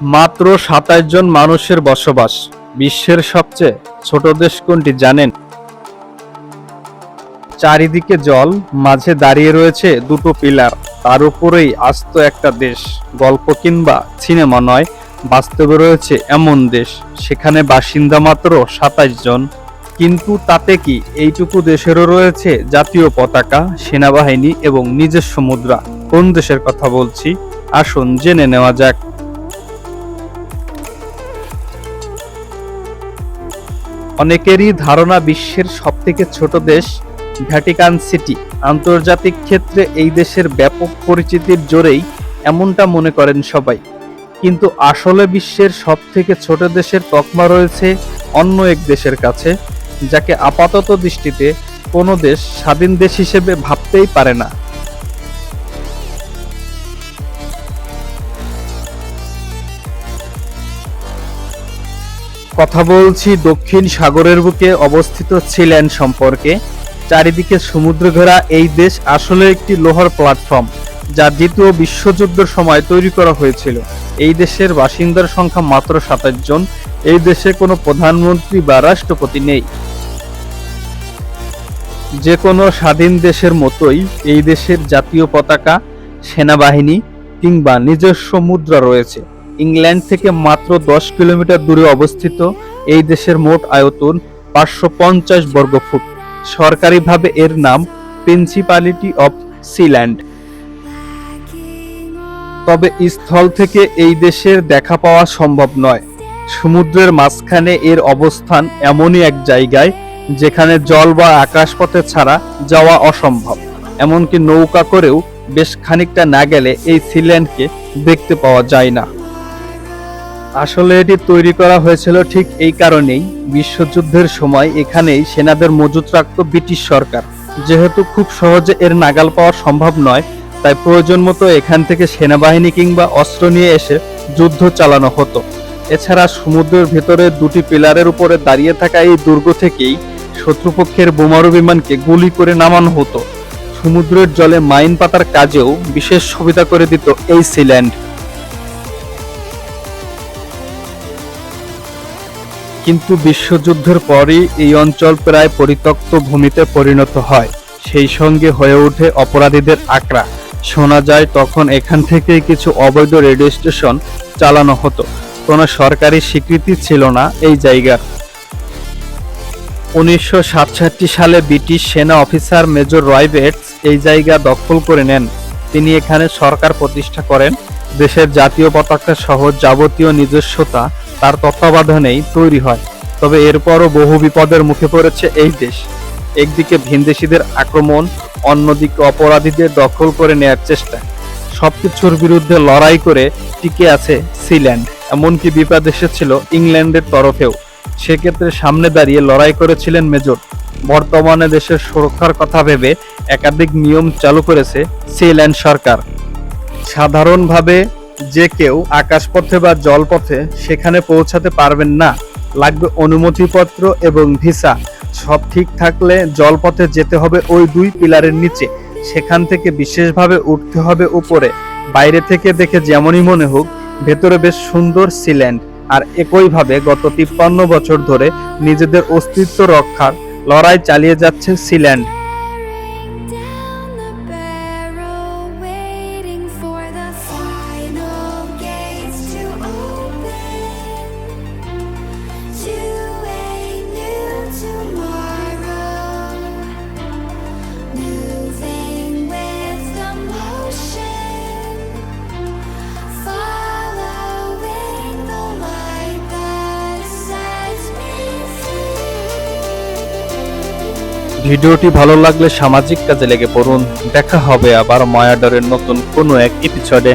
মাত্র ২৭ জন মানুষের বসবাস। বিশ্বের সবচেয়ে ছোট দেশ কোনটি জানেন? চারিদিকে জল, মাঝে দাঁড়িয়ে রয়েছে দুটো পিলার, তার উপরেই আস্ত একটা দেশ। গল্প কিংবা সিনেমা নয়, বাস্তবে রয়েছে এমন দেশ, সেখানে বাসিন্দা মাত্র ২৭ জন। কিন্তু তাতে কি, এইটুকু দেশেরও রয়েছে জাতীয় পতাকা, সেনাবাহিনী এবং নিজস্ব মুদ্রা। কোন দেশের কথা বলছি? আসুন জেনে নেওয়া যাক। অনেকেরই ধারণা বিশ্বের সবথেকে ছোট দেশ ভ্যাটিকান সিটি। আন্তর্জাতিক ক্ষেত্রে এই দেশের ব্যাপক পরিচিতির জোরেই এমনটা মনে করেন সবাই। কিন্তু আসলে বিশ্বের সবথেকে ছোট দেশের তকমা রয়েছে অন্য এক দেশের কাছে, যাকে আপাতত দৃষ্টিতে কোনো দেশ স্বাধীন দেশ হিসেবে ভাবতেই পারে না। কথা বলছি দক্ষিণ সাগরের বুকে অবস্থিত সিল্যান্ড সম্পর্কে। চারিদিকে সমুদ্র ঘেরা এই দেশ আসলে একটি লোহার প্ল্যাটফর্ম, যা দ্বিতীয় বিশ্বযুদ্ধের সময় তৈরি করা হয়েছিল। এই দেশের বাসিন্দার সংখ্যা মাত্র ২৭ জন। এই দেশে কোনো প্রধানমন্ত্রী বা রাষ্ট্রপতি নেই। যে কোনো স্বাধীন দেশের মতোই এই দেশের জাতীয় পতাকা, সেনাবাহিনী কিংবা নিজস্ব মুদ্রা রয়েছে। ইংল্যান্ড থেকে মাত্র ১০ কিলোমিটার দূরে অবস্থিত এই দেশের মোট আয়তন ৫৫০ বর্গফুট। সরকারিভাবে এর নাম প্রিন্সিপালিটি অফ সিল্যান্ড। তবে স্থল থেকে এই দেশের দেখা পাওয়া সম্ভব নয়। সমুদ্রের মাঝখানে এর অবস্থান এমনই এক জায়গায় যেখানে জল বা আকাশপথে ছাড়া যাওয়া অসম্ভব। এমনকি নৌকা করেও বেশ খানিকটা না গেলে এই সিল্যান্ডকে দেখতে পাওয়া যায় না। আসলে এটি তৈরি করা হয়েছিল ঠিক এই কারণেই। বিশ্বযুদ্ধের সময় এখানেই সেনাদের মজুত রাখত ব্রিটিশ সরকার। যেহেতু খুব সহজে এর নাগাল পাওয়া সম্ভব নয়, তাই প্রয়োজন মতো এখান থেকে সেনাবাহিনী কিংবা অস্ত্র নিয়ে এসে যুদ্ধ চালানো হতো। এছাড়া সমুদ্রের ভেতরে দুটি পিলারের উপরে দাঁড়িয়ে থাকা এই দুর্গ থেকেই শত্রুপক্ষের বোমারু বিমানকে গুলি করে নামানো হতো। সমুদ্রের জলে মাইন পাতার কাজেও বিশেষ সুবিধা করে দিত এই সিল্যান্ড। কিন্তু বিশ্বযুদ্ধের পরই এই অঞ্চল প্রায় পরিত্যক্ত ভূমিতে পরিণত হয়। সেই সঙ্গে হয়ে ওঠে অপরাধীদের আখড়া। শোনা যায় তখন এখান থেকে কিছু অবৈধ রেডিও স্টেশন চালানো হতো। কোনো সরকারি স্বীকৃতি ছিল না এই জায়গার। ১৯৬৭ সালে ব্রিটিশ সেনা অফিসার মেজর রয় বেটস এই জায়গা দখল করে নেন। তিনি এখানে সরকার প্রতিষ্ঠা করেন। দেশের জাতীয় পতাকা সহ যাবতীয় নিজস্বতা তার তত্ত্বাবধানেই তৈরি হয়। তবে এরপরও বহু বিপদের মুখে পড়েছে এই দেশ। একদিকে ভিনদেশীদের আক্রমণ, অন্যদিকে অপরাধীদের দখল করে নেয়ার চেষ্টা। সবকিছুর বিরুদ্ধে লড়াই করে টিকে আছে সিল্যান্ড। এমনকি বিপদ এসেছিল ইংল্যান্ডের তরফেও। সেক্ষেত্রে সামনে দাঁড়িয়ে লড়াই করেছিলেন মেজর। বর্তমানে দেশের সুরক্ষার কথা ভেবে একাধিক নিয়ম চালু করেছে সিল্যান্ড সরকার। সাধারণভাবে যে কেউ আকাশপথে বা জলপথে সেখানে পৌঁছাতে পারবেন না। লাগবে অনুমতিপত্র এবং ভিসা। সব ঠিক থাকলে জলপথে যেতে হবে ওই দুই পিলারের নিচে। সেখান থেকে বিশেষভাবে উঠতে হবে উপরে। বাইরে থেকে দেখে যেমনই মনে হোক, ভেতরে বেশ সুন্দর সিল্যান্ড। আর একইভাবে গত ৫৩ বছর ধরে নিজেদের অস্তিত্ব রক্ষার লড়াই চালিয়ে যাচ্ছে সিল্যান্ড। ভিডিওটি ভালো লাগলে সামাজিক কাজে লেগে পড়ুন। দেখা হবে আবার মায়াডরের নতুন কোনো এক এপিসোডে।